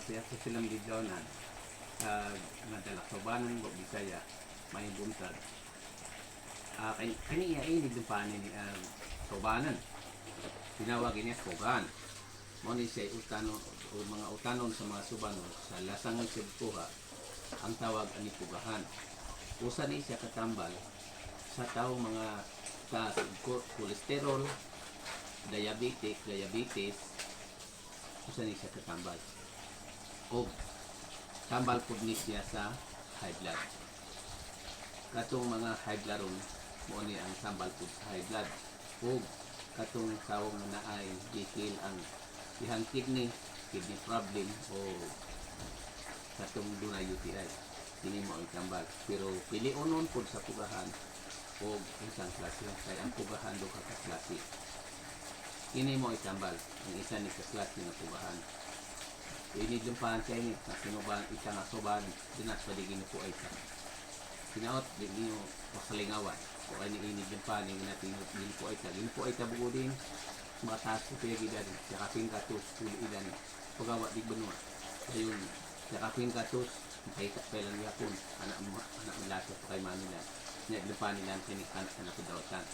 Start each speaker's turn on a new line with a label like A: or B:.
A: kaya sa silang bidlaw na nadala sobanan ko Bisaya may buntag kaniya inig ng panin ni sobanan tinawag niya sogan mo ni siya utano o mga utanon sa mga subanon sa lasang sibkuha ang tawag ani pugahan usa ni siya katambal sa tao mga sa kolesterol diabetes usa ni siya katambal o tambal pud ni siya sa high blood katong mga high blood ron mo ni ang tambal pud sa high blood o katong tawong na naay dikil ang ihang kidney problem o katong dunay UTI kini mo ang tambal pero pilionon pud sa pugahan o isang klase kay ang pugahan do ka klase kini mo itambal ang isa ni sa klase nga pugahan inilumpahan kay ni na sinuban isa nga soban dinas paligin po ay sa sinaot di niyo pasalingawan o ay inilumpahan ni natin din po ay sa din po ay tabugo din mataas ko kaya gidan sa kaping katos uli ilan pagawa di benua ayun sa kaping katos kay kailan yapon anak mo lato kay Manila inilumpahan nila kini anak na pudawatan